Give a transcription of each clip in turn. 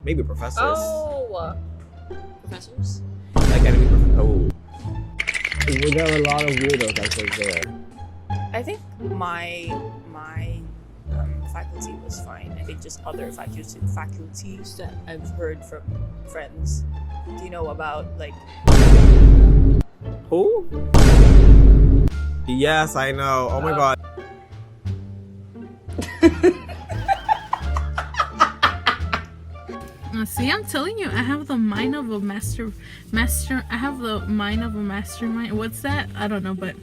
maybe professors. Oh, professors? Like enemy professors. Were there a lot of weirdos that was there? I think my faculty was fine. I think just other faculties that I've heard from friends. Do you know about like Who? Yes, I know. Oh my god. See, I'm telling you, I have the mind of a master. I have the mind of a mastermind. What's that? I don't know, but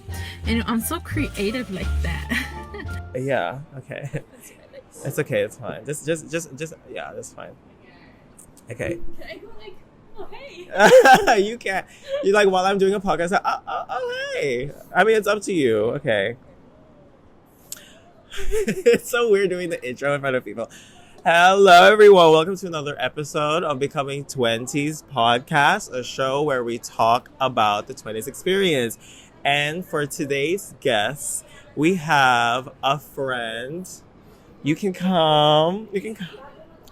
anyway, I'm so creative like that. Yeah. Okay. It's okay. It's fine. Just. Yeah, that's fine. Okay. Can I go like, oh hey? You can't. You like while I'm doing a podcast. Like, oh hey. I mean, it's up to you. Okay. It's so weird doing the intro in front of people. Hello, everyone. Welcome to another episode of Becoming 20s podcast, a show where we talk about the 20s experience. And for today's guest, we have a friend. You can come. Can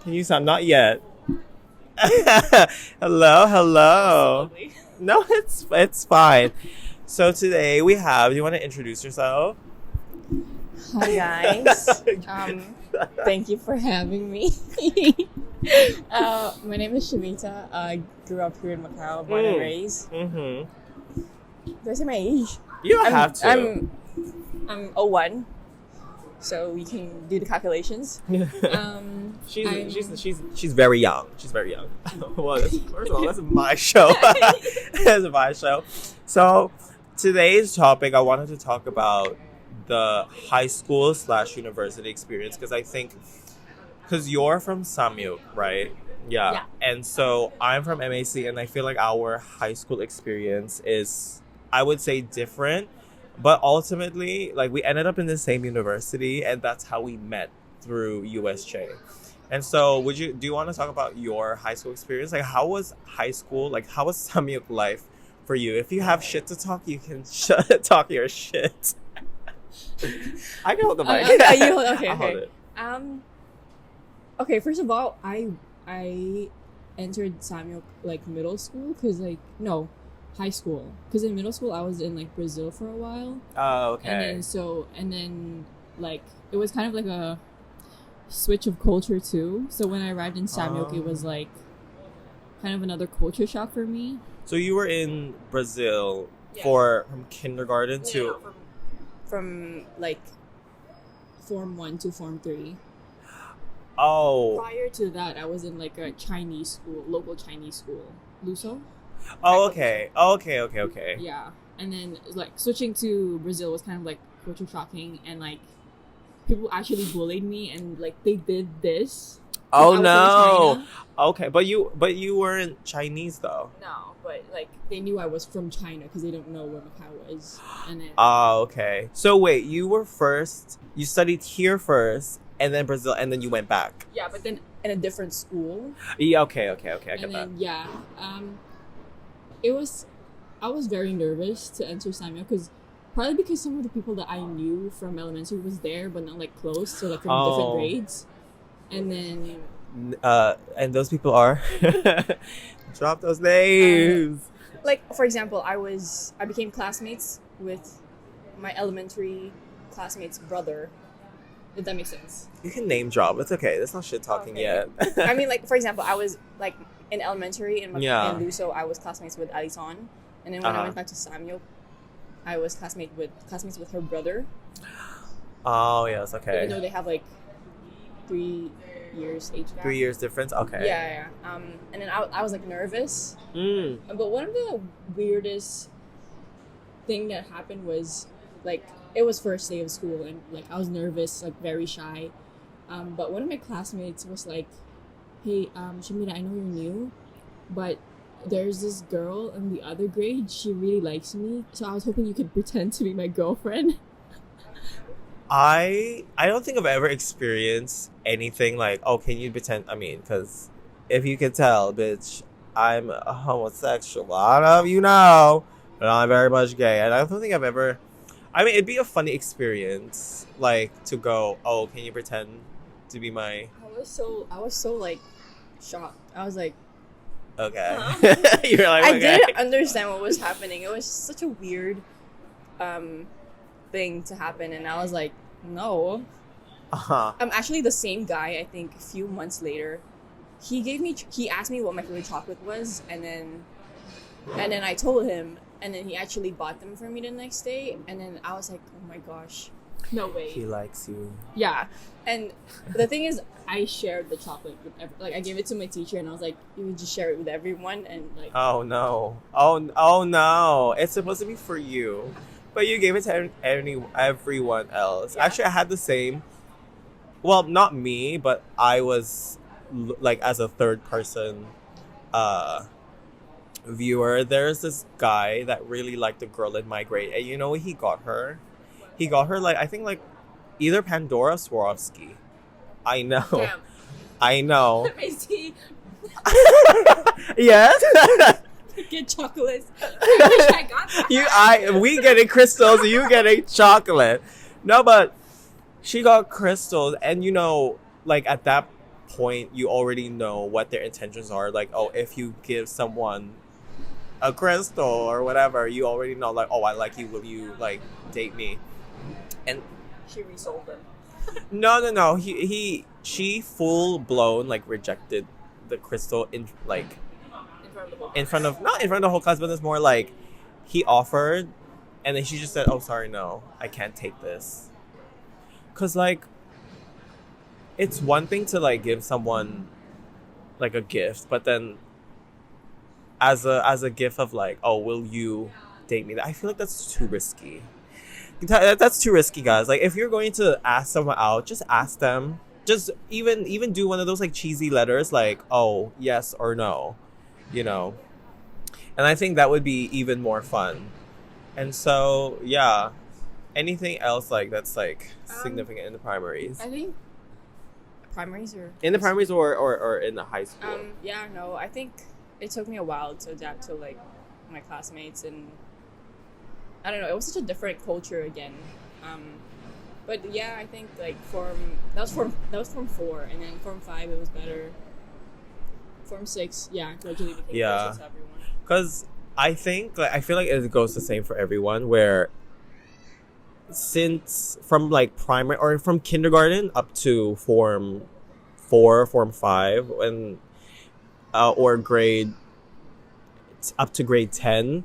you sound? Not yet. Hello. No, it's fine. So today we have. Do you want to introduce yourself? Hi guys. Thank you for having me. My name is Shavita. I grew up here in Macau, born and raised. Do I say my age? You don't have to. I'm 01, so we can do the calculations. She's very young. She's very young. Well, first of all, that's my show. That's my show. So today's topic, I wanted to talk about the high school / university experience, because I think, because you're from Samyuk, right? Yeah. And so I'm from MAC, and I feel like our high school experience is, I would say, different, but ultimately, like, we ended up in the same university, and that's how we met, through USJ. And so do you want to talk about your high school experience? Like, how was high school? Like, how was Samyuk life for you? If you have shit to talk, you can talk your shit. I can hold the mic. Okay. Hold it. Okay. First of all, I entered Samuel like middle school high school, because in middle school I was in like Brazil for a while. Oh, okay. And then like it was kind of like a switch of culture too. So when I arrived in Samuel, it was like kind of another culture shock for me. So you were in Brazil from kindergarten to. From like Form 1 to Form 3. Oh. Prior to that, I was in like a Chinese school, local Chinese school, Luso. Oh, okay. Okay. Yeah, and then like switching to Brazil was kind of like culture shocking, and like people actually bullied me, and like they did this. Oh no. Okay, but you weren't Chinese though. No, but like they knew I was from China because they don't know where Macau was. And then okay. So wait, you studied here first, and then Brazil, and then you went back. Yeah, but then in a different school. Yeah, okay, I get that. Yeah, I was very nervous to enter Samuel partly because some of the people that I knew from elementary was there, but not like close, so like from different grades. And then and those people are drop those names. Like for example, I became classmates with my elementary classmate's brother. If that makes sense. You can name drop. It's okay. That's not shit talking yet. I mean, like for example, I was like in elementary in Luso, I was classmates with Alison, and then when I went back to Samuel, I was classmates with her brother. Oh yes, okay. Even though they have like 3 years age gap. 3 years difference? Okay. Yeah. And then I was like nervous. But one of the weirdest thing that happened was like it was first day of school, and like I was nervous, like very shy. But one of my classmates was like, "Hey, Shamita, I know you're new, but there's this girl in the other grade. She really likes me, so I was hoping you could pretend to be my girlfriend." I don't think I've ever experienced anything like, oh, can you pretend? I mean, because if you can tell, bitch, I'm a homosexual. I don't know if you know, but I'm very much gay. And I don't think I've ever... I mean, it'd be a funny experience, like, to go, oh, can you pretend to be my... I was so like shocked. I was like, Okay. huh? You're like, I okay. didn't understand what was happening. It was such a weird thing to happen, and I was like, no. Actually, the same guy, I think a few months later, he asked me what my favorite chocolate was, and then I told him, and then he actually bought them for me the next day, and then I was like, oh my gosh, no way. He likes you. Yeah, and the thing is, I shared the chocolate with I gave it to my teacher, and I was like, you would just share it with everyone, and like, Oh no. Oh no. It's supposed to be for you. But you gave it to everyone else. Yeah. Actually, I had the same. Well, not me, but I was like as a third person viewer. There's this guy that really liked a girl in my grade, and you know what he got her? He got her like I think like either Pandora or Swarovski. I know. damn. I know. Let me see. Yes. Get chocolates. I wish I got that. We getting crystals, you getting chocolate. No, but she got crystals, and you know, like at that point, you already know what their intentions are. Like, oh, if you give someone a crystal or whatever, you already know, like, oh, I like you. Will you like date me? And She resold them. no. She full blown like rejected the crystal in like. Not in front of the whole class, but it's more like he offered, and then she just said, "Oh, sorry, no, I can't take this." Cause like, it's one thing to like give someone like a gift, but then as a gift of like, "Oh, will you date me?" I feel like that's too risky. That's too risky, guys. Like, if you're going to ask someone out, just ask them. Just even do one of those like cheesy letters, like, "Oh, yes or no." You know, and I think that would be even more fun. And so, yeah, anything else like that's like significant in the primaries? I think primaries or In the primaries or in the high school? yeah, no, I think it took me a while to adapt to like my classmates, and I don't know, it was such a different culture again. But yeah, I think like that was form 4, and then form 5 it was better. Form 6, yeah, gradually became closer to everyone. Because I feel like it goes the same for everyone, where since from like primary or from kindergarten up to form 4, form 5, and or grade up to grade 10,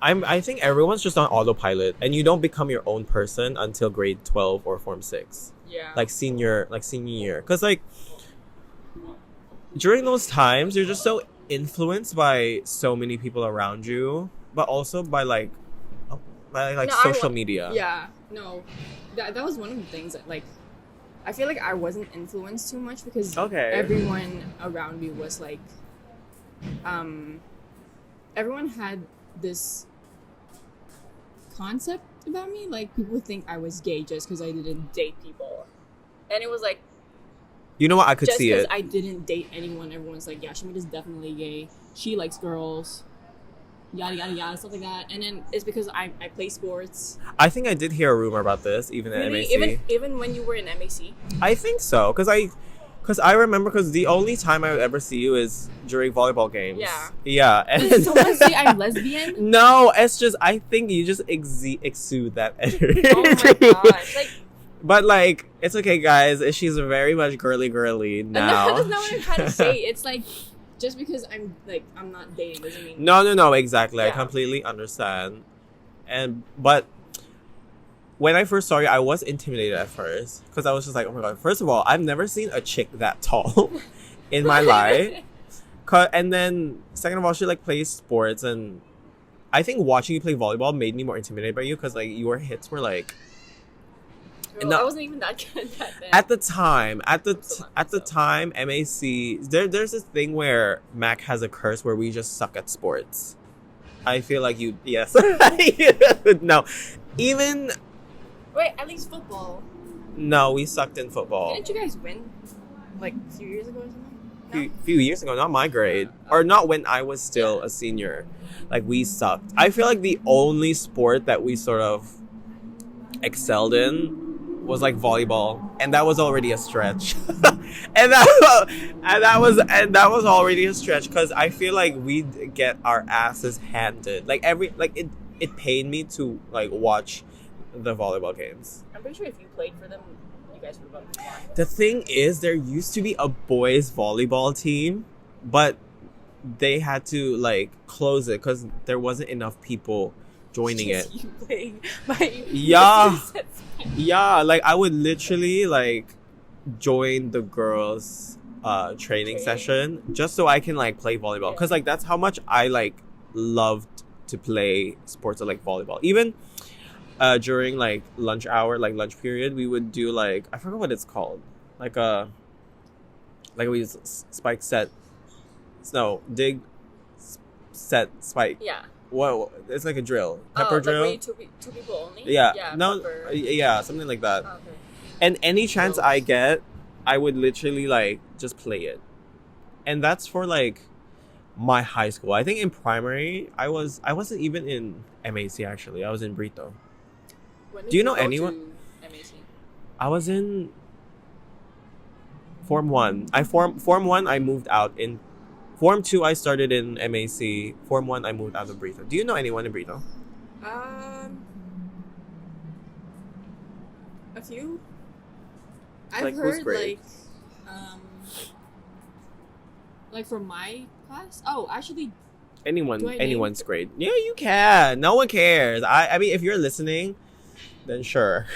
I think everyone's just on autopilot, and you don't become your own person until grade 12 or form 6. Yeah. Like senior year. Because like during those times, you're just so influenced by so many people around you, but also by social media. Yeah, no, that was one of the things that like I feel like I wasn't influenced too much because everyone around me was like, everyone had this concept about me, like people think I was gay just because I didn't date people, and it was like. You know what? I could see it. Just because I didn't date anyone, everyone's like, yeah, Shamita's definitely gay. She likes girls. Yada, yada, yada, stuff like that. And then it's because I play sports. I think I did hear a rumor about this, even at MAC. Even when you were in MAC? I think so. Because I remember, because the only time I would ever see you is during volleyball games. Yeah. Yeah. And Did someone say I'm lesbian? No, it's just, I think you just exude that energy. Oh my gosh. Like, but like, it's okay, guys. She's very much girly now. No, that's not what I'm trying to say. It's like, just because I'm not dating doesn't mean. No, exactly. Yeah. I completely understand. But when I first saw you, I was intimidated at first, because I was just like, oh my god. First of all, I've never seen a chick that tall in my life. And then second of all, she like plays sports, and I think watching you play volleyball made me more intimidated by you, because like your hits were like. Well, I wasn't even that good at that. At the time, MAC, there's this thing where Mac has a curse where we just suck at sports. I feel like yes. No. Even... Wait, at least football. No, we sucked in football. Didn't you guys win? Like, a few years ago or something? No? Few years ago, not my grade. Or not when I was still a senior. Like, we sucked. I feel like the only sport that we sort of excelled in was like volleyball, and that was already a stretch. and that was already a stretch because I feel like we'd get our asses handed. Like it pained me to like watch the volleyball games. I'm pretty sure if you played for them, you guys would have won. The thing is, there used to be a boys volleyball team, but they had to like close it because there wasn't enough people joining it. You playing by Yeah, like I would literally like join the girls training session just so I can like play volleyball because like that's how much I like loved to play sports like volleyball. Even during like lunch hour, like lunch period, we would do like I forgot what it's called, like we spike set, dig, set spike. Yeah. Whoa, it's like a drill, pepper drill. Like two people only. Yeah, no, pepper. yeah, something like that. Oh, okay. And any chance I get, I would literally like just play it, and that's for like my high school. I think in primary, I wasn't even in MAC actually. I was in Brito. When did Do you know go anyone? to MAC? I was in Form 1. Form 1 I moved out in. Form 2 I started in MAC. Form 1 I moved out of Brito. Do you know anyone in Brito? A few. Like, I've who's heard grade? like from my class. Oh, actually, Anyone, Do I name- anyone's grade. Yeah, you can. No one cares. I mean, if you're listening, then sure.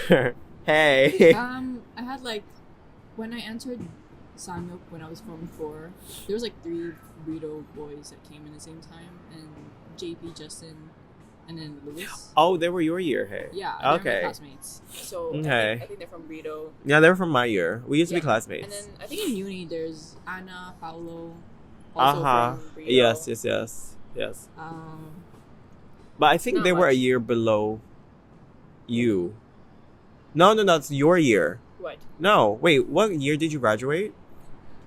Hey. I had like when I entered Sanmok when I was Form 4, there was like 3 Burrito boys that came in the same time, and JP, Justin, and then Lewis. Oh, they were your year, hey? Yeah, they're Okay. my classmates. So Okay. I think they're from Burrito. Yeah, they were from my year. We used to be Yeah. classmates. And then I think in uni there's Anna, Paolo, also from Burrito. Yes. Um, But I think Not they were a much. year below you. No, it's your year. what? No, wait, what year did you graduate?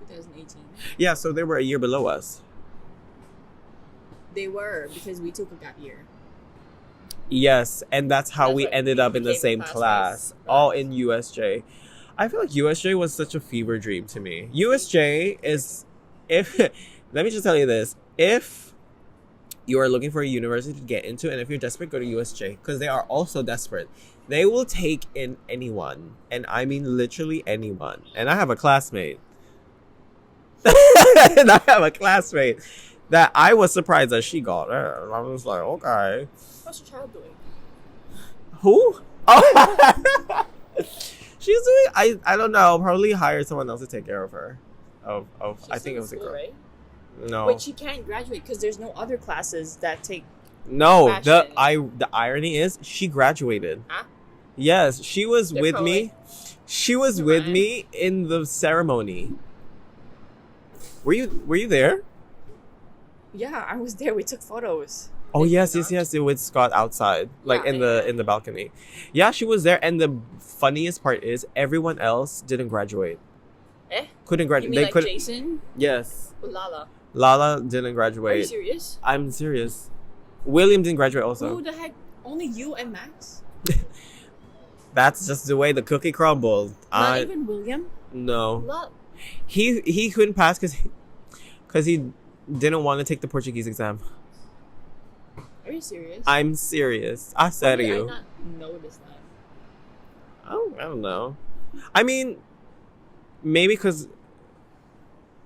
2018. Yeah, so they were a year below us. They were because we took a gap year. Yes, and that's how That's we right. ended We up in the became same classmates. class, Right. all in USJ. I feel like USJ was such a fever dream to me. USJ is, if let me just tell you this, if you are looking for a university to get into, and if you're desperate, go to USJ because they are also desperate. They will take in anyone, and I mean literally anyone. And I have a classmate. That I was surprised that she got it. I was like, okay. What's your child doing? Who? Oh, she's doing. I don't know. Probably hired someone else to take care of her. She's I think still it in was a school, girl. right? No, Wait, she can't graduate because there's no other classes that take. no. fashion. The irony is she graduated. Huh? Yes, she was They're with probably- me. She was Come with on. me in the ceremony. Were you there? Yeah, I was there. We took photos. Oh Did you yes, not? with Scott outside, like Yeah, in the balcony. Yeah, she was there, and the funniest part is everyone else didn't graduate. Eh? Couldn't You graduate. mean They like couldn't. Jason? Yes, Or Lala? Lala didn't Are you graduate. serious? I'm serious. William didn't graduate also. Who the heck? Only you and Max? That's just the way the cookie crumbled. Not even William? No, Love. he couldn't pass because he didn't want to take the Portuguese exam. Are you serious? I'm serious. I said to How did you. I not notice that? I don't know. I mean, maybe because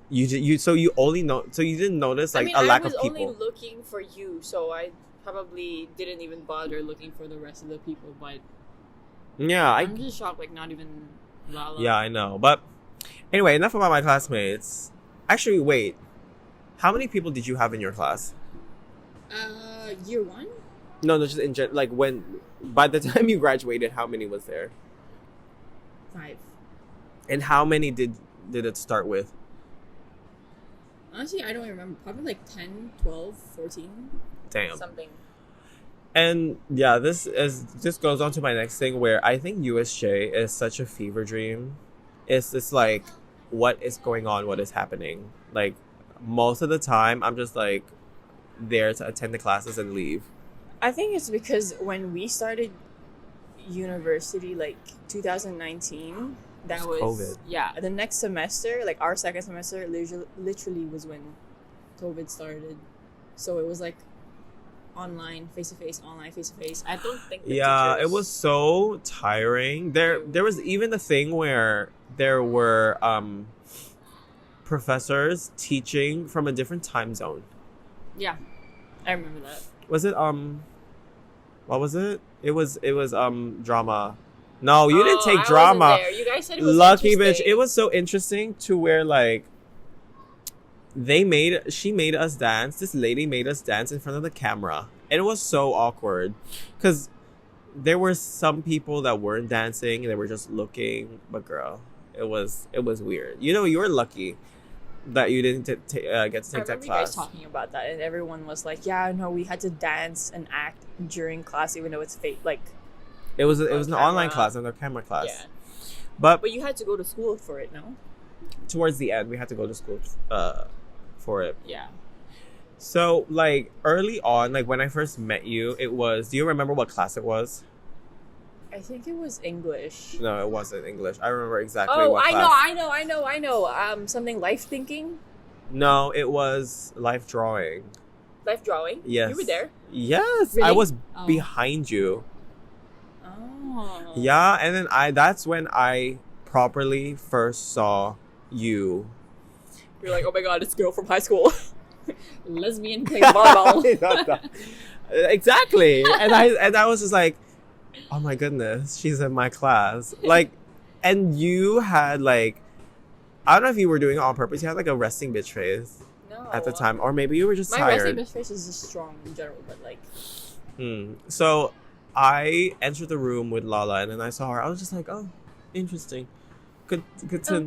you didn't notice like a lack I was of people. only looking for you, so I probably didn't even bother looking for the rest of the people. But Yeah, I'm just shocked, like not even Lala. yeah, I know. But anyway, enough about my classmates. Actually, wait. How many people did you have in your class? Year 1? No, just in like when by the time you graduated, how many was there? 5. And how many did it start with? Honestly, I don't remember. Probably like 10, 12, 14. Damn. Something. And yeah, this goes on to my next thing where I think USJ is such a fever dream. It's just like what is going on, what is happening. Like most of the time I'm just like there to attend the classes and leave. I think it's because when we started university, like 2019, that was COVID. Yeah, the next semester, like our second semester, literally was when COVID started. So it was like online, face to face, online, face to face. I don't think. Yeah, it was so tiring. There was even the thing where there were professors teaching from a different time zone. Yeah, I remember that. Was it what was it? It was drama. No, you didn't take I drama. wasn't there. You guys said it was Lucky bitch. interesting. It was so interesting to where like she made us dance. This lady made us dance in front of the camera. And it was so awkward because there were some people that weren't dancing, they were just looking, but girl, it was weird. You know, you were lucky that you didn't get to take I that remember you class. guys talking about that, and everyone was like, "Yeah, no, we had to dance and act during class, even though it's fake." Like, It was an camera. online class, and a camera class. yeah, But but you had to go to school for it, no? towards the end, we had to go to school for it. Yeah. So, like, early on, like, when I first met you, it was... Do you remember what class it was? I think it was English. No, it wasn't English. I remember exactly Oh, what I class. know. Something life thinking, No, it was life drawing. life drawing. Yes. You were there. Yes. I Really? was Oh. behind you. Oh. Yeah, and then that's when I properly first saw you. You're like, oh my god, it's a girl from high school. Lesbian playing volleyball. Exactly. And I was just like, oh my goodness, she's in my class. Like, and you had like, I don't know if you were doing it on purpose. You had like a resting bitch face No. at the time, or maybe you were just My tired. resting bitch face is just strong in general, but like, So I entered the room with Lala, and then I saw her. I was just like, oh, interesting. Good to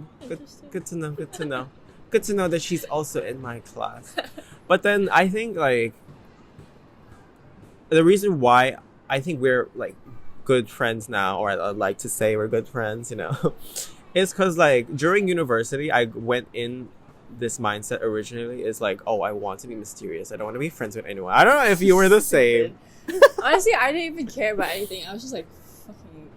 know. Good to know that she's also in my class. But then I think like the reason why I think we're like good friends now, or I'd like to say we're good friends, you know, is because like during university I went in this mindset originally is like, oh, I want to be mysterious. I don't want to be friends with anyone. I don't know if you were the same. honestly, I didn't even care about anything. I was just like, fucking.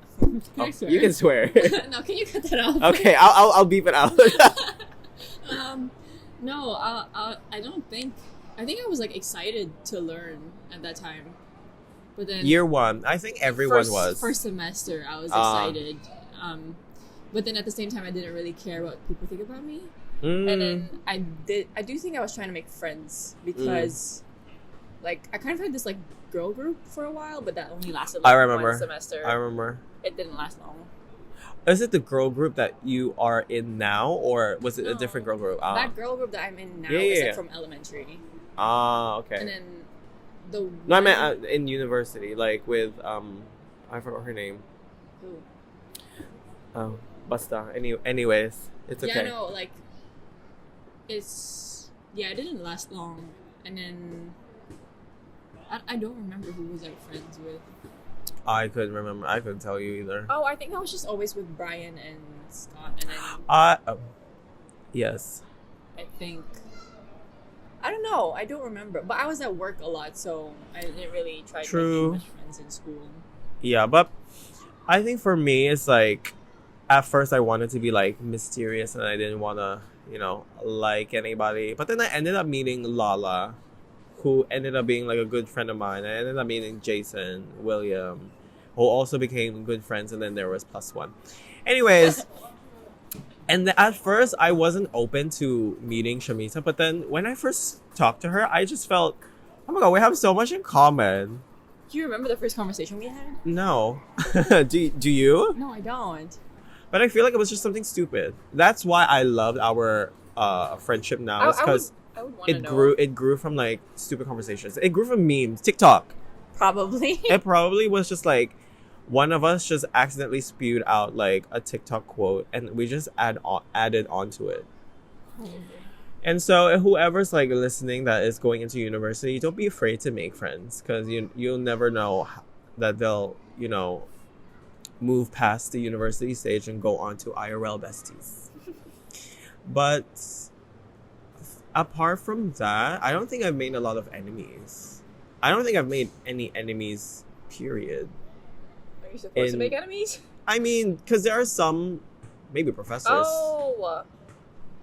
Can I Oh, swear? you can swear. No, can you cut that off? Okay, I'll beep it out. No, I don't think. I think I was like excited to learn at that time, but then Year one, I think everyone was. first semester. I was excited, but then at the same time, I didn't really care what people think about me. And then I do think I was trying to make friends because, like, I kind of had this like girl group for a while, but that only lasted like I remember. one semester. I remember. It didn't last long. Is it the girl group that you are in now, or was it a No. different girl group? That girl group that I'm in now Yeah, is yeah, like yeah. from elementary, Okay. and then the No, I one- meant in university, like with I forgot her name. Who? Oh, basta. Anyways, it's okay. Yeah, no, like it didn't last long, and then I don't remember who was I friends with. I couldn't remember. I couldn't tell you either. Oh, I think I was just always with Brian and Scott, and then Yes. I think I don't know. I don't remember, but I was at work a lot, so I didn't really try to True. make much friends in school. Yeah, but I think for me, it's like at first I wanted to be like mysterious, and I didn't want to, like anybody. But then I ended up meeting Lala, who ended up being like a good friend of mine. I ended up meeting Jason, William, who also became good friends, and then there was plus one. Anyways, and at first I wasn't open to meeting Shamita, but then when I first talked to her, I just felt, oh my god, we have so much in common. Do you remember the first conversation we had? No. do you? No, I don't. But I feel like it was just something stupid. That's why I loved our friendship now. It's because I would want to it know. grew from like stupid conversations. It grew from memes, TikTok. Probably. It probably was just like one of us just accidentally spewed out like a TikTok quote, and we just added onto it. And so whoever's like listening that is going into university, don't be afraid to make friends, because you'll never know that they'll move past the university stage and go on to IRL besties. But apart from that, I don't think I've made a lot of enemies. I don't think I've made any enemies, period. I Are you supposed to In- make enemies? I mean, because there are some, maybe professors,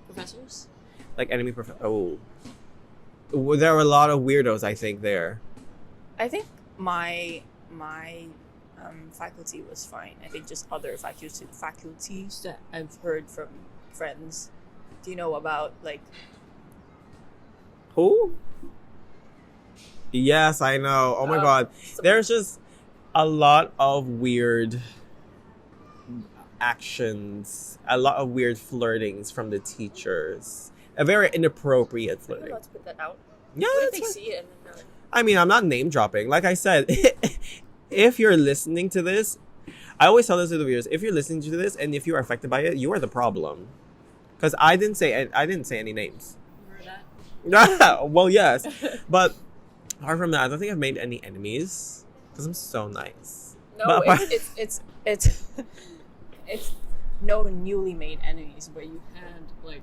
Professors? like enemy professor. Oh, well, there are a lot of weirdos. I think there. I think my faculty was fine. I think just other faculties that I've heard from friends. Do you know about like? Who? Yes, I know. Oh my god, some- there's just a lot of weird actions, a lot of weird flirtings from the teachers. A very inappropriate Are you flirting. allowed to put that out? Yeah, What if that's they fine. see it and then they're like, I mean, I'm not name dropping. Like I said, if you're listening to this, I always tell this to the viewers: if you're listening to this and if you are affected by it, you are the problem. Because I didn't say any names. remember that? Well, yes, but apart from that, I don't think I've made any enemies because I'm so nice. No, But- it's no newly made enemies, but you had like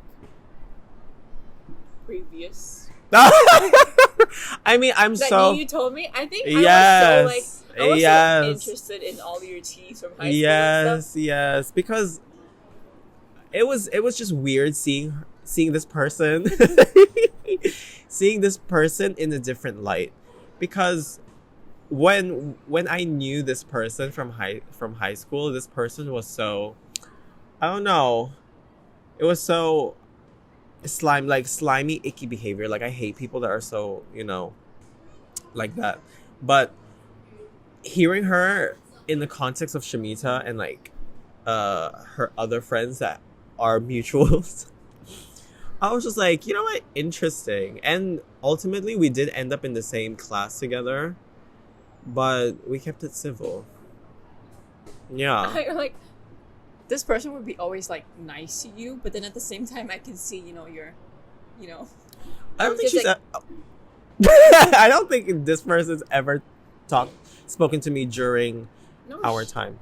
previous. I mean, I'm That so you told me. I think yes, I was yes. so interested in all your teas from high school. And stuff. Yes, because it was just weird seeing this person, seeing this person in a different light, because when I knew this person from high school, this person was so, I don't know, it was so slimy, icky behavior. Like I hate people that are so, like that. But hearing her in the context of Shamita and like her other friends that are mutuals, I was just like, you know what, interesting. And ultimately we did end up in the same class together, but we kept it civil. Yeah. You're like, this person would be always like nice to you, but then at the same time, I can see, you're. I don't think just she's I don't think this person's ever spoken to me during No, our time.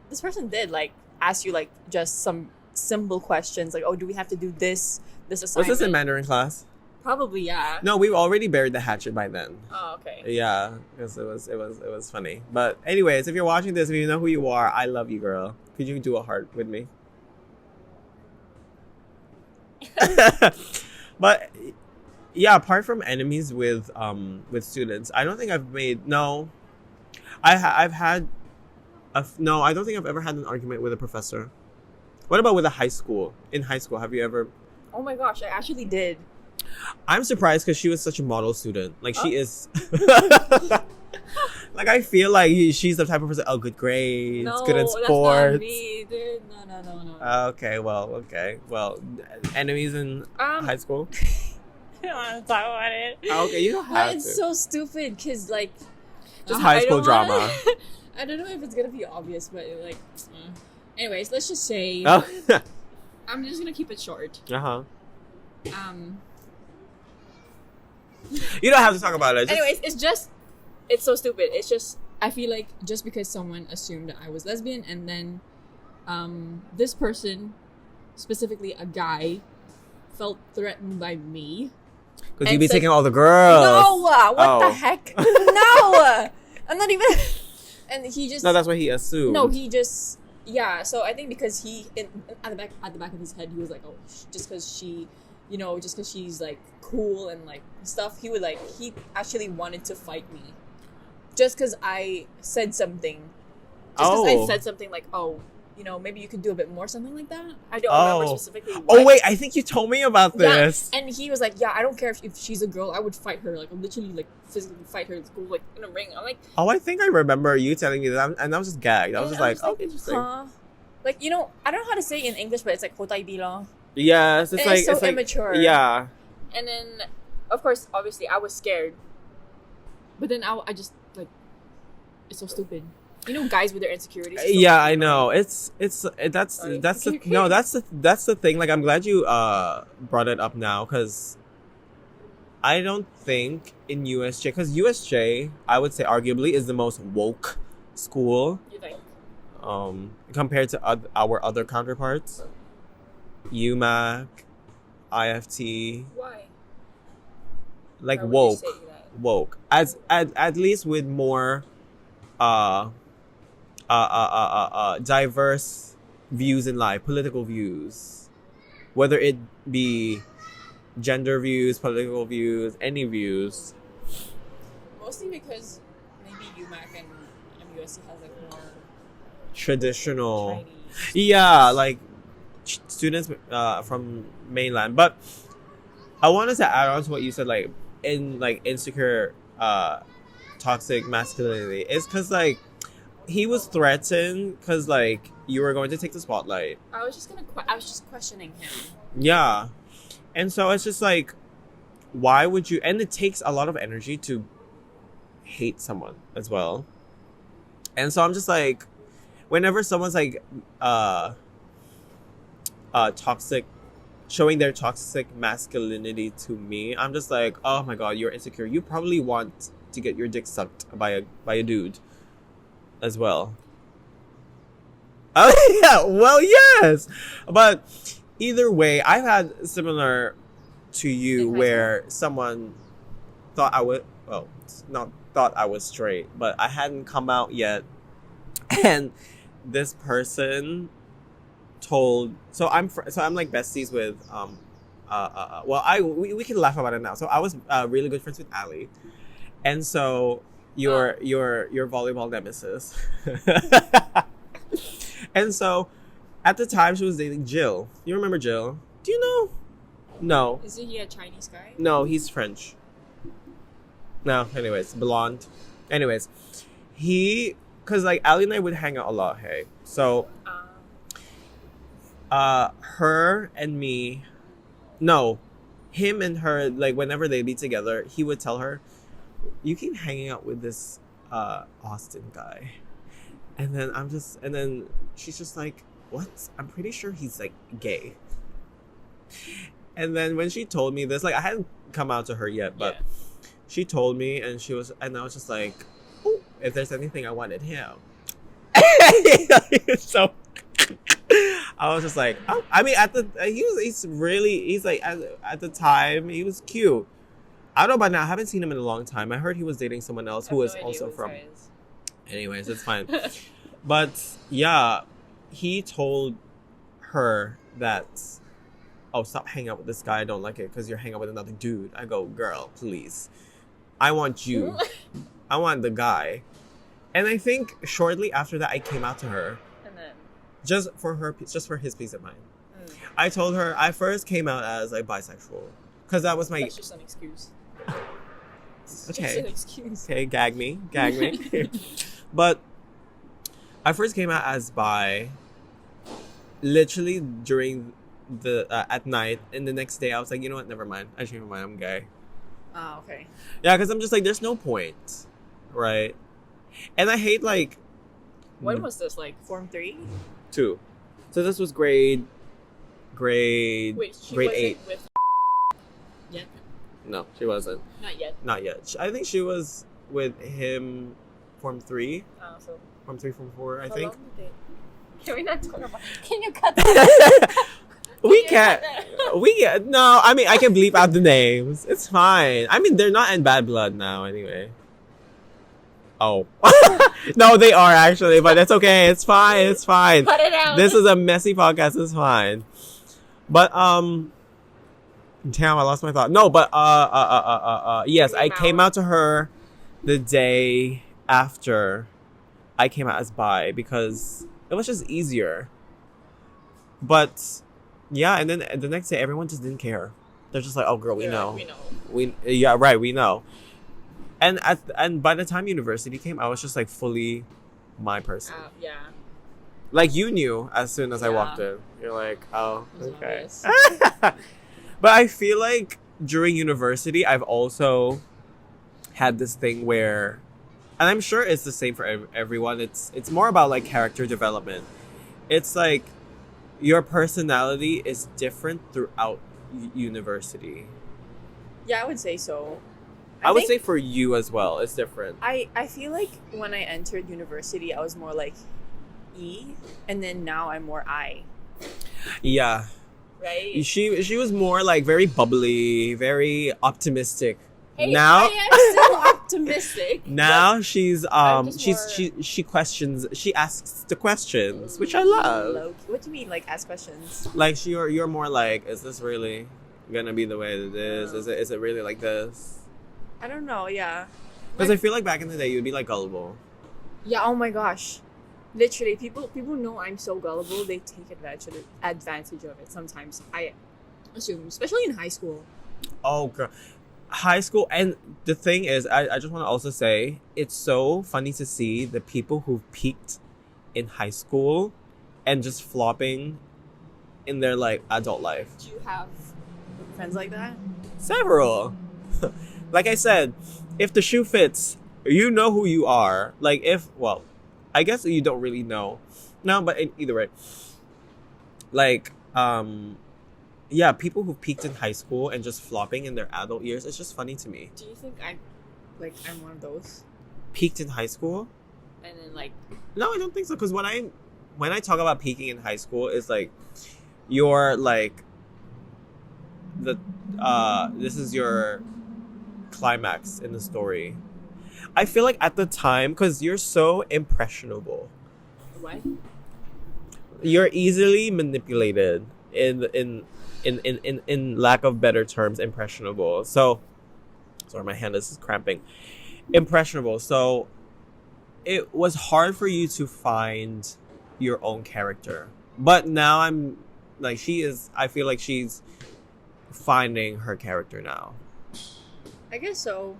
This person did like ask you like just some simple questions, like, oh, do we have to do this Was assignment? this in Mandarin class? Probably, yeah. No, we already buried the hatchet by then. Oh, okay. Yeah, because it was funny. But anyways, if you're watching this, if you know who you are, I love you, girl. Could you do a heart with me? But yeah, apart from enemies with students, I don't think I've made I've had no, I don't think I've ever had an argument with a professor. What about with a high school? In high school, have you ever? Oh my gosh, I actually did. I'm surprised because she was such a model student. Like she is. Like I feel like she's the type of person. Oh, good grades, No, good in that's sports. not me, dude. No. Okay, well, enemies in high school. I don't want to talk about it. Okay, you don't But have it's to. so stupid because like Just high I school don't wanna- drama. I don't know if it's gonna be obvious, but like, anyways, let's just say Oh, I'm just gonna keep it short. uh-huh. Um. You don't have to talk about it. Just, Anyways, it's so stupid. It's just I feel like just because someone assumed that I was lesbian and then this person, specifically a guy, felt threatened by me. because you and be said- taking all the girls. No, what Oh. the heck? No, I'm not even. And he just No, that's what he assumed. no, he just yeah. So I think because at the back of his head, he was like, oh, just because she, just because she's like cool and like stuff, he actually wanted to fight me, just because I said something. Just because I said something like, oh, maybe you could do a bit more, something like that. I don't remember specifically what. Oh wait, I think you told me about Yeah, this. and he was like, yeah, I don't care if she's a girl, I would fight her, like literally like physically fight her, like in a ring. I'm like, Oh, I think I remember you telling me that, and I was just gagged. I was just like, oh, interesting. huh? Like, I don't know how to say it in English, but it's like hotai bilo. Yes, it's And like it's so like, immature. Yeah. And then, of course, obviously, I was scared. But then I just like, it's so stupid. Guys with their insecurities. It's so Yeah, I stupid. know. That's Sorry. that's the thing. Like I'm glad you brought it up now because I don't think in USJ, because USJ I would say arguably is the most woke school You think? compared to our other counterparts, UMAC, IFT, Why? like Why would you woke. say that? Woke at least with more diverse views in life, political views, whether it be gender views, political views, any views. Mostly because maybe UMac and MUSC has like more Traditional. Chinese. Yeah, like students from mainland. But I wanted to add on to what you said, like in like insecure, toxic masculinity. It's because like he was threatened because like you were going to take the spotlight. I was just questioning him. Yeah, and so it's just like, why would you? And it takes a lot of energy to hate someone as well. And so I'm just like, whenever someone's like toxic, showing their toxic masculinity to me, I'm just like, oh my god, you're insecure. You probably want to get your dick sucked by a dude as well. Oh yeah, well yes. But either way, I've had similar to you where someone thought I would, well, not thought I was straight, but I hadn't come out yet. And this person told, so I'm like besties with we can laugh about it now. So I was really good friends with Ali, and so your volleyball nemesis. And so at the time she was dating Jill. You remember Jill? Do you know? No. Isn't he a Chinese guy? No, he's French. No, anyways, blonde. Anyways, because like Ali and I would hang out a lot, hey. So her and me, no, him and her, like whenever they'd be together, he would tell her, you keep hanging out with this Austin guy. And then she's just like, what? I'm pretty sure he's like gay. And then when she told me this, like I hadn't come out to her yet, but she told me, and I was just like, oh, if there's anything I wanted him. So I was just like, oh, I mean, at the time he was cute. I don't know about now. I haven't seen him in a long time. I heard he was dating someone else who was also from. Anyways, it's fine. But yeah, he told her that, oh, stop hanging out with this guy. I don't like it because you're hanging out with another dude. I go, girl, please. I want you. I want the guy. And I think shortly after that, I came out to her. And then? Just for his peace of mind. I told her, I first came out as like bisexual. Because that was my... That's just an excuse. It's Okay. just an excuse. Okay, gag me. But I first came out as bi literally during the at night, and the next day I was like, you know what, never mind, I changed my mind, I'm gay. Oh, okay. Yeah, because I'm just like, there's no point, right? And I hate like When was this, like Form 3? 2. So this was grade Wait, she grade wasn't 8. with yet? No, she wasn't. Not yet. I think she was with him Form 3, So Form 3, Form 4, I how think. long did they... Can we not talk about... Can you cut that? We can't. No, I mean, I can bleep out the names. It's fine. I mean, they're not in bad blood now anyway. Oh. No, they are actually, but it's okay. It's fine. Cut it out. This is a messy podcast. It's fine. But, damn, I lost my thought. No, but, yes, I came out to her the day after I came out as bi because it was just easier. But yeah, and then the next day everyone just didn't care. They're just like, "Oh, girl, we know. We know." And by the time university came, I was just like fully my person. Yeah. Like you knew as soon as I walked in. You're like, "Oh, It was okay." obvious. But I feel like during university, I've also had this thing where, and I'm sure it's the same for everyone. It's more about like character development. It's like your personality is different throughout university. Yeah, I would say so. I would say for you as well, it's different. I feel like when I entered university, I was more like E, and then now I'm more I. Yeah. Right? She was more like very bubbly, very optimistic. Hey, now I am still optimistic. Now she's I'm just she questions, she asks the questions, which I love. What do you mean, like, ask questions? Like you're more like, is this really gonna be the way it is? Is it really like this? I don't know. Yeah. Because I feel like back in the day you'd be like gullible. Yeah. Oh my gosh. Literally, people know I'm so gullible. They take advantage of it. Sometimes I assume, especially in high school. Oh, girl. High school. And the thing is, I just want to also say, it's so funny to see the people who peaked in high school and just flopping in their, like, adult life. Do you have friends like that? Several. Like I said, if the shoe fits, you know who you are. Like, well, I guess you don't really know. No, but either way. Like, yeah, people who peaked in high school and just flopping in their adult years, it's just funny to me. Do you think I'm one of those? Peaked in high school? And then, like... No, I don't think so. Because when I talk about peaking in high school, it's like, you're like, this is your climax in the story. I feel like at the time, because you're so impressionable. What? You're easily manipulated in lack of better terms, impressionable. So, sorry, my hand is cramping. Impressionable. So, it was hard for you to find your own character. But now I'm like, I feel like she's finding her character now. I guess so.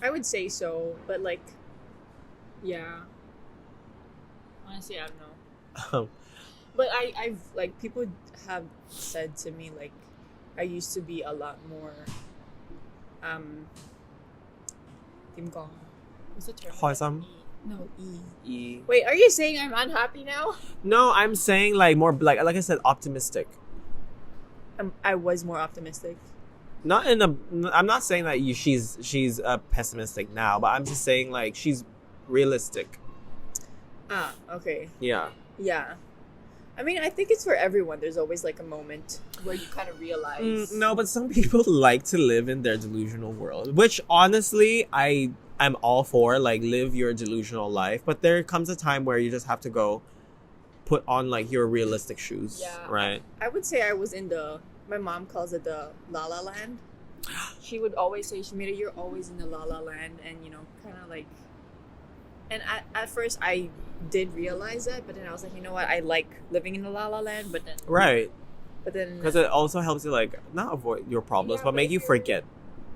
I would say so, but like, yeah. Honestly, I don't know. But I've like, people have said to me, like, I used to be a lot more what's the term? Wholesome. No, E. E. Wait, are you saying I'm unhappy now? No, I'm saying like more like I said, optimistic. I was more optimistic. I'm not saying that she's pessimistic now, but I'm just saying like she's realistic. Ah, okay. Yeah. Yeah. I mean, I think it's for everyone. There's always like a moment where you kind of realize. No, but some people like to live in their delusional world, which honestly I'm all for. Like, live your delusional life, but there comes a time where you just have to go put on like your realistic shoes. Yeah. Right. I would say I was in my mom calls it the La La Land. She would always say, Shamita, you're always in the La La Land, and kind of like. And at first I did realize that, but then I was like, you know what? I like living in the La La Land, but then right. But then because it also helps you like not avoid your problems, but make you forget.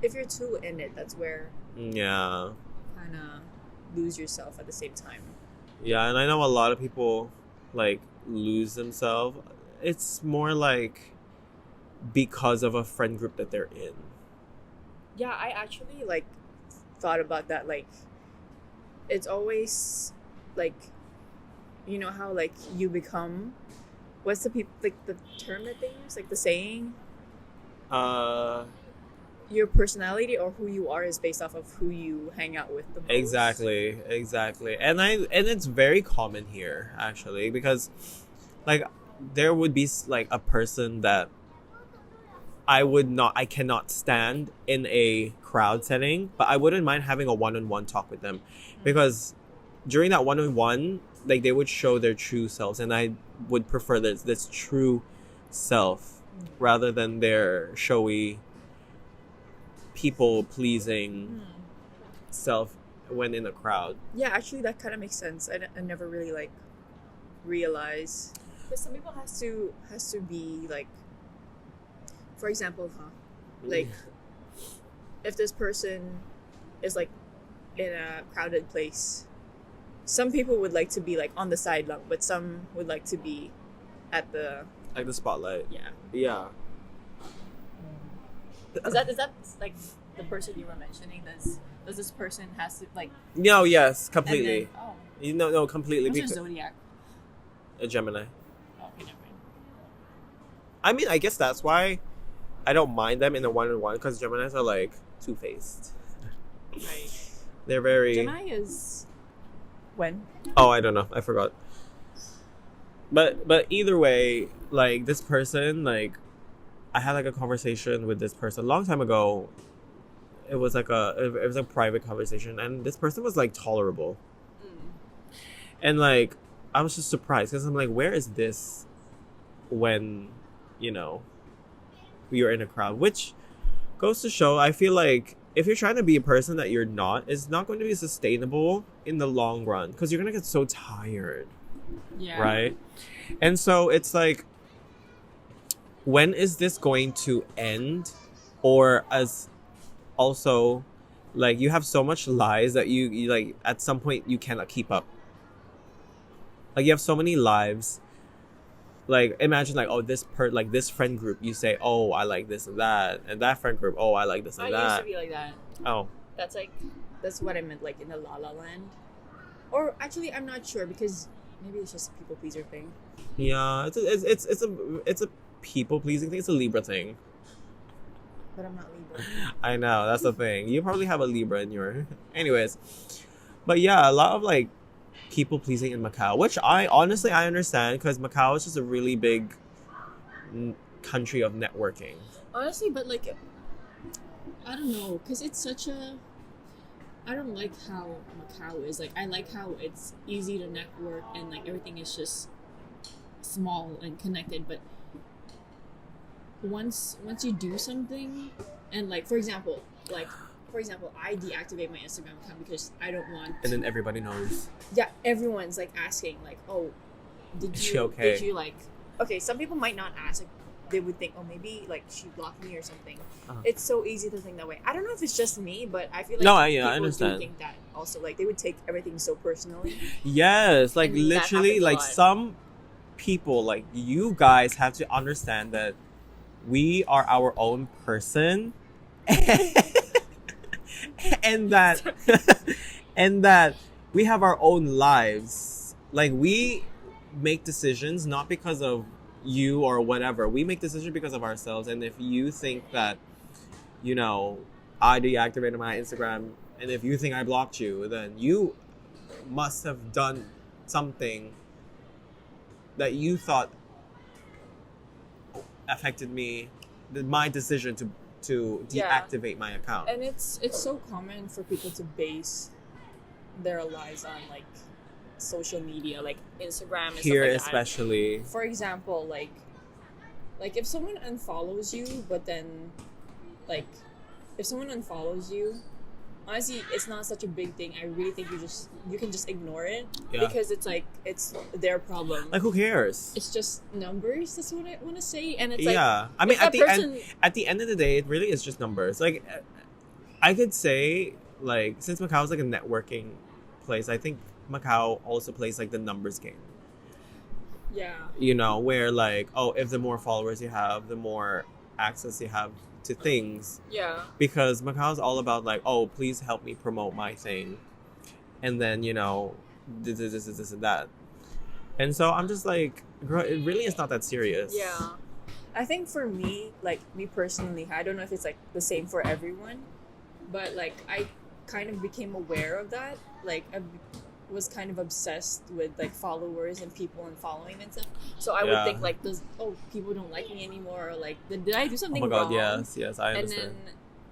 If you're too in it, that's where yeah, kind of lose yourself at the same time. Yeah, and I know a lot of people like lose themselves. It's more like because of a friend group that they're in. Yeah, I actually like thought about that. Like, it's always like, you know how like you become. What's the term that they use? Like the saying. Your personality or who you are is based off of who you hang out with the most. Exactly. And it's very common here actually, because like there would be like a person that I cannot stand in a crowd setting, but I wouldn't mind having a one-on-one talk with them, because during that one-on-one, like they would show their true selves, and I would prefer this true self rather than their showy, people-pleasing self when in a crowd. Yeah, actually, that kind of makes sense. I never really like realize, because some people has to be like, for example, like if this person is like in a crowded place, some people would like to be like on the sideline, but some would like to be at the spotlight. Yeah. Is that like the person you were mentioning? Does this person has to like? No. Yes. Completely. Then, No. Completely. What's your zodiac? A Gemini. Oh, okay, never mind. I mean, I guess that's why I don't mind them in a one-on-one, because Geminis are like two-faced. Right. They're very. Gemini is when? Oh, I don't know. I forgot. But either way, like this person, like I had like a conversation with this person a long time ago, it was like it was a private conversation, and this person was like tolerable, and like I was just surprised because I'm like, where is this when, you know, you're in a crowd? Which goes to show, I feel like if you're trying to be a person that you're not, it's not going to be sustainable in the long run because you're gonna get so tired. Yeah. Right? And so it's like, when is this going to end? Or as also, like, you have so much lies that you like at some point you cannot keep up. Like, you have so many lives. Like, imagine like, oh, this friend group, you say, oh, I like this and that friend group, oh, I like this and I that. used to be like that. Oh. That's what I meant, like in the La La Land. Or actually, I'm not sure because maybe it's just a people pleaser thing. Yeah, it's a people pleasing thing. It's a Libra thing. But I'm not Libra. I know, that's the thing. You probably have a Libra in your... Anyways. But yeah, a lot of like people pleasing in Macau, which I understand because Macau is just a really big country of networking. Honestly, but like, I don't know, because it's such a... I don't like how Macau is. Like, I like how it's easy to network and like everything is just small and connected, but once you do something and like for example I deactivate my Instagram account because I don't want, and then everybody knows. Yeah, everyone's like asking like, oh, did you like, okay, some people might not ask, like they would think, oh, maybe like she blocked me or something. It's so easy to think that way. I don't know if it's just me, but I feel like people I understand. do think that also, like they would take everything so personally. Yes, like And literally, like some people, like you guys have to understand that we are our own person and that and that we have our own lives. Like, we make decisions not because of you or whatever. We make decisions because of ourselves. And if you think that, you know, I deactivated my Instagram, and if you think I blocked you, then you must have done something that you thought affected me, my decision to deactivate my account. And it's so common for people to base their lives on like social media, like Instagram and here stuff like especially that. For example, like if someone unfollows you, but then like if someone unfollows you, honestly, it's not such a big thing. I really think you can just ignore it because it's like it's their problem. Like, who cares? It's just numbers. That's what I want to say. And it's I mean, at the end of the day, it really is just numbers. Like, I could say, like, since Macau is like a networking place, I think Macau also plays like the numbers game. Yeah. You know, where like, oh, if the more followers you have, the more access you have to things. Yeah. Because Macau is all about like, oh, please help me promote my thing. And then, you know, this and that. And so I'm just like, girl, it really is not that serious. Yeah. I think for me, like me personally, I don't know if it's like the same for everyone, but like I kind of became aware of that. Like I was kind of obsessed with like followers and people and following and stuff. So I would think like, people don't like me anymore, or like did I do something wrong? Oh my god, yes, I understand.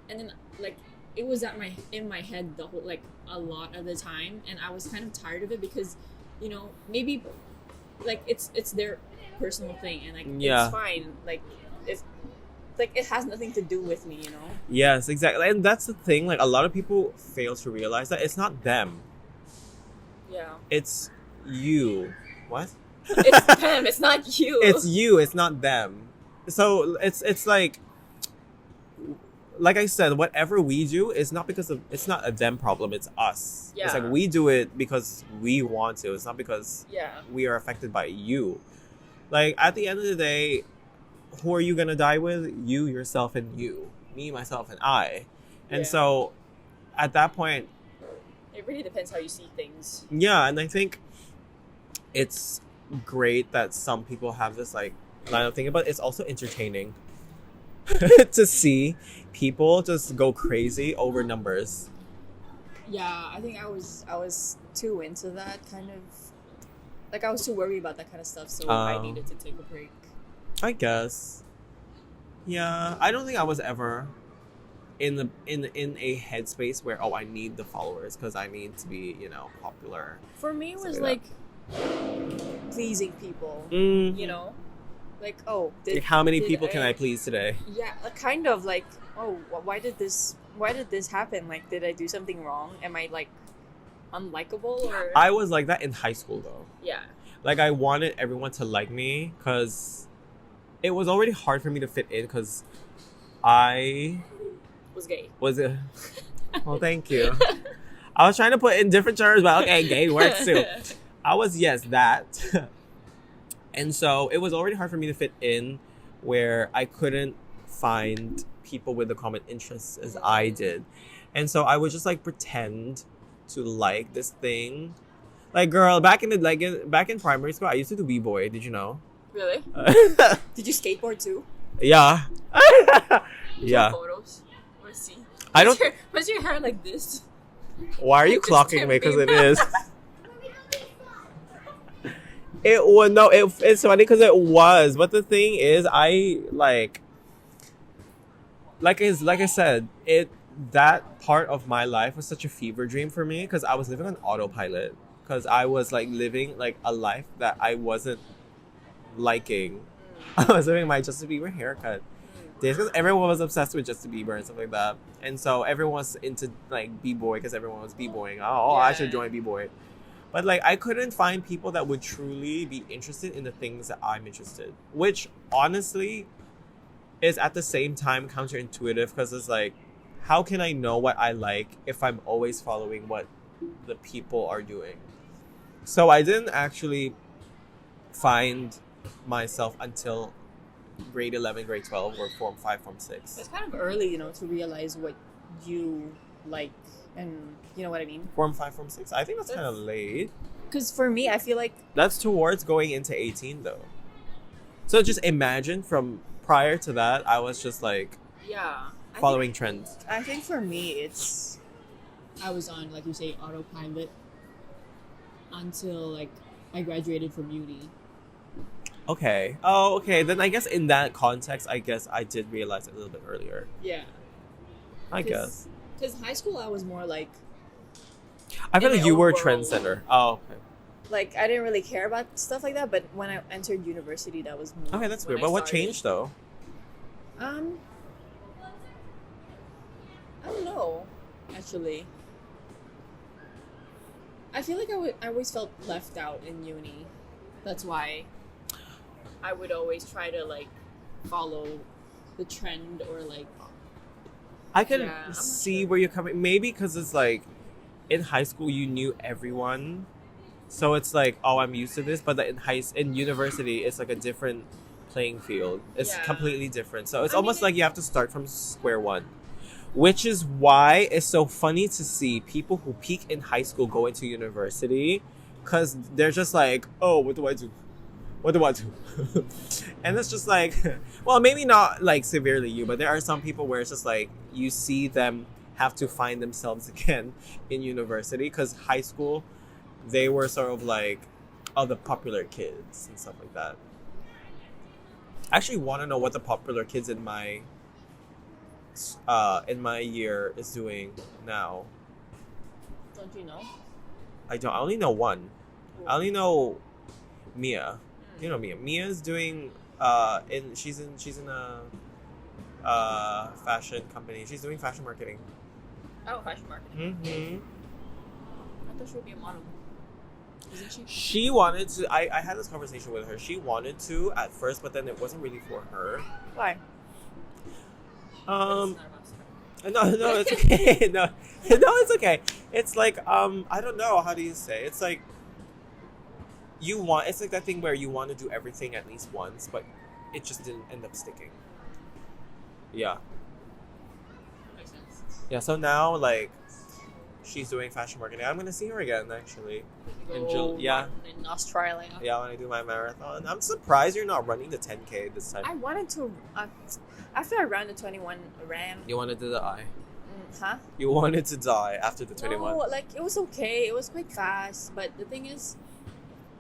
And then like it was in my head the whole, like a lot of the time, and I was kind of tired of it because, you know, maybe like it's their personal thing, and like it's fine. Like if like it has nothing to do with me, you know? Yes, exactly. And that's the thing, like a lot of people fail to realize that it's not them. Yeah. It's you. What? It's them, it's not you. It's you, it's not them. So it's like I said, whatever we do is not because of, it's not a them problem, it's us. Yeah. It's like we do it because we want to. It's not because we are affected by you. Like, at the end of the day, who are you gonna die with? You, yourself, and you. Me, myself, and I. And so at that point, it really depends how you see things. Yeah, and I think it's great that some people have this like line of thinking, but it's also entertaining to see people just go crazy over numbers. Yeah, I think I was too into that kind of, like I was too worried about that kind of stuff, so I needed to take a break. I guess. Yeah, I don't think I was ever in a headspace where I need the followers because I need to be popular. For me, it was Something like pleasing people. Mm. You know, like Like, how many did people can I please today? Yeah, kind of like why did this happen? Like, did I do something wrong? Am I like unlikable or? I was like that in high school though. Yeah. Like I wanted everyone to like me because it was already hard for me to fit in because I Was gay. was a. Well, thank you. I was trying to put in different terms, but okay, gay works too. I was that. And so it was already hard for me to fit in where I couldn't find people with the common interests as I did. And so I would just like pretend to like this thing. Like, girl, back in primary school, I used to do b-boy. Did you know? Really? Did you skateboard too? Yeah. Yeah. Photos. Let's see. I don't. Was your hair like this? Why are you Just clocking me? Because it tipping. is. It was no. It's funny because it was, but the thing is, I like I said, that part of my life was such a fever dream for me because I was living on autopilot because I was like living like a life that I wasn't liking. I was living my Justin Bieber haircut days because everyone was obsessed with Justin Bieber and stuff like that, and so everyone was into like b-boy because everyone was b-boying. I should join b-boy. But like I couldn't find people that would truly be interested in the things that I'm interested, which honestly is at the same time counterintuitive because it's like, how can I know what I like if I'm always following what the people are doing? So I didn't actually find myself until grade 11, grade 12, or Form 5, Form 6. It's kind of early, to realize what you like, and you know what I mean? Form 5, Form 6? I think that's kind of late. Because for me, I feel like... That's towards going into 18, though. So just imagine from prior to that, I was just like... Yeah. Following trends. I think for me, it's... I was on, like you say, autopilot until, like, I graduated from uni. Okay. Oh, okay. Then I guess in that context, I guess I did realize it a little bit earlier. Yeah. I guess. Because high school, I was more like... I feel in like my you own were a world. trendsetter. Oh, okay. Like, I didn't really care about stuff like that, but when I entered university, that was more... Okay, that's when weird. I But what started. changed, though? I don't know, actually. I feel like I always felt left out in uni. That's why I would always try to, like, follow the trend or, like... I can Yeah, I'm not see sure. where you're coming. Maybe because it's like, in high school, you knew everyone. So it's like, oh, I'm used to this. But in university, it's like a different playing field. It's Yeah. completely different. So it's I mean, almost like you have to start from square one. Which is why it's so funny to see people who peak in high school go into university. Because they're just like, oh, what do I do? What do I do? And it's just like, well, maybe not like severely you, but there are some people where it's just like, you see them have to find themselves again in university. Because high school, they were sort of like, the popular kids and stuff like that. I actually want to know what the popular kids in my year is doing now. Don't you know? I don't. I only know one. I only know Mia. You know Mia. Mia's doing she's in a fashion company. She's doing fashion marketing. Oh, fashion marketing. Mm-hmm. I thought she would be a model. Isn't she? She wanted to. I had this conversation with her. She wanted to at first, but then it wasn't really for her. Why? It's not no, it's okay. no, it's okay. It's like I don't know, how do you say? It's like it's like that thing where you want to do everything at least once, but it just didn't end up sticking. Yeah. Makes sense. Yeah. So now, like, she's doing fashion marketing. I'm gonna see her again actually. Yeah. In Australia. Yeah, when I do my marathon. I'm surprised you're not running the 10K this time. I wanted to. After I ran the 21 ran. You wanted to die. Huh? You wanted to die after the 21. No, like it was okay. It was quite fast, but the thing is,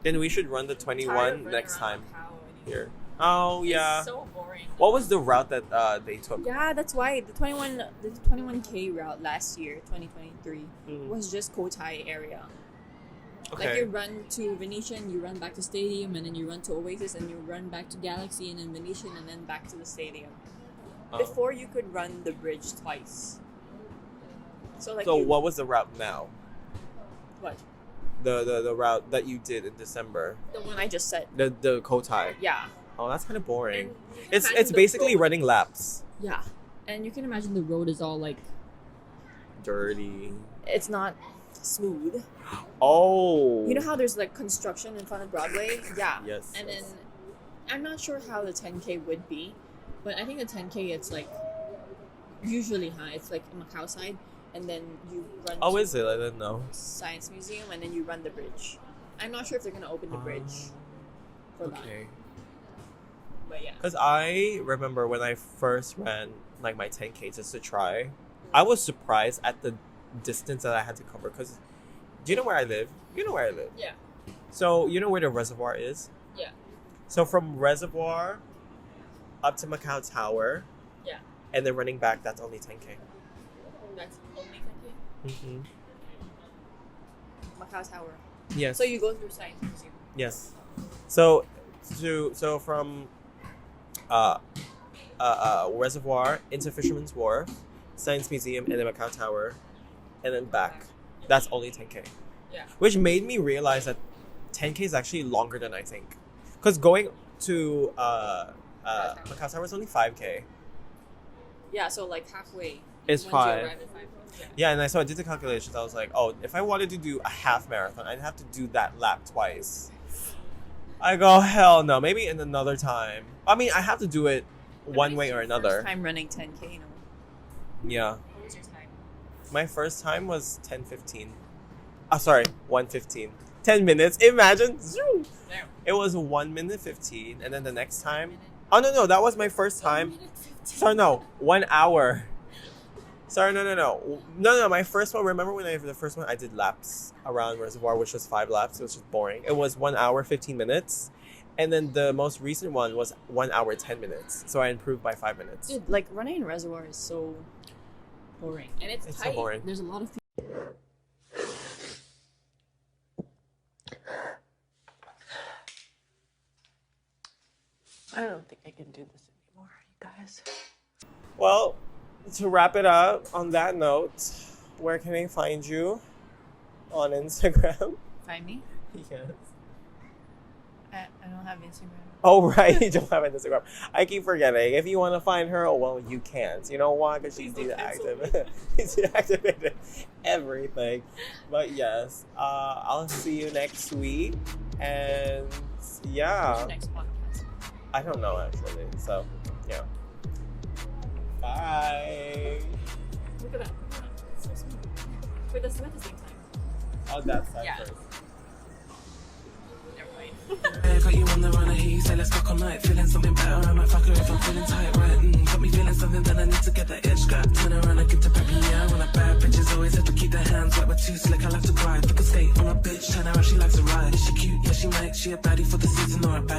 Then we should run the tired of 21 running next around time like a cow. here. Oh yeah. It's so boring. What was the route that they took? Yeah, that's why the 21K route last year, 2023, was just Kotai area. Okay. Like you run to Venetian, you run back to Stadium, and then you run to Oasis, and you run back to Galaxy, and then Venetian, and then back to the Stadium. Oh. Before you could run the bridge twice. So what was the route now? What? The route that you did in December. The one I just said. The Kotai. Yeah. Oh, that's kind of boring. And you can It's imagine the basically road- running laps. Yeah, and you can imagine the road is all like Dirty. it's not smooth. Oh. You know how there's like construction in front of Broadway? Yeah. Yes. And then I'm not sure how the 10K would be, but I think the 10K it's like usually high. It's like Macau side, and then you run. Oh, to is it? I didn't know. Science Museum, and then you run the bridge. I'm not sure if they're gonna open the bridge for that. Okay. But yeah. Because I remember when I first ran like my 10K just to try, I was surprised at the distance that I had to cover. Because do you know where I live? You know where I live. Yeah. So you know where the reservoir is? Yeah. So from reservoir up to Macau Tower. Yeah. And then running back, that's only 10K. That's only 10K. Mm-hmm. Macau Tower. Yes. So you go through Science Museum. Yes. So from reservoir into Fisherman's Wharf, Science Museum, and then Macau Tower, and then back. That's only 10K. Yeah. Which made me realize that 10K is actually longer than I think. Because going to Macau Tower is only 5K. Yeah, so like halfway. It's once fine. You arrive at 5. Yeah. Yeah, and I did the calculations. I was like, oh, if I wanted to do a half marathon, I'd have to do that lap twice. I go, hell no. Maybe in another time. I mean, I have to do it one way or another. First time running 10K, you know. Yeah. What was your time? My first time was 10:15. Oh, sorry, 1:15. 10 minutes. Imagine. Zoom. There. It was 1 minute 15, and then the next time. Oh no, that was my first time. Sorry, no, 1 hour. Sorry, no. My first one. Remember when the first one I did laps around Reservoir, which was 5 laps. It was just boring. It was 1 hour 15 minutes, and then the most recent one was 1 hour 10 minutes. So I improved by 5 minutes. Dude, like running in Reservoir is so boring, and it's so tight. boring. There's a lot of I don't think I can do this anymore, you guys. Well, to wrap it up on that note, where can I find you? On Instagram? Find me. Yes. I don't have Instagram. Oh, right. You don't have an Instagram. I keep forgetting. If you want to find her, oh, well, you can't. You know why? Because she's deactivated. She's deactivated everything. But yes, I'll see you next week. And yeah. What's your next podcast? I don't know, actually. So, yeah. Bye. Look at that. It's so smooth. Wait, that's at the same time. Oh, that side Yeah. first. Never mind. Got you on the run, he said let's fuck all night. Feeling something better, I might fuck her if I'm feeling tight, right? Got me feeling something, then I need to get that edge grab. Turn around and get to prepping, yeah. When I bad bitches always have to keep their hands wet. We're too slick, I like to cry. Pick a skate on a bitch, turn around, she likes to ride. Is she cute? Yeah, she might. She a baddie for the season or a bad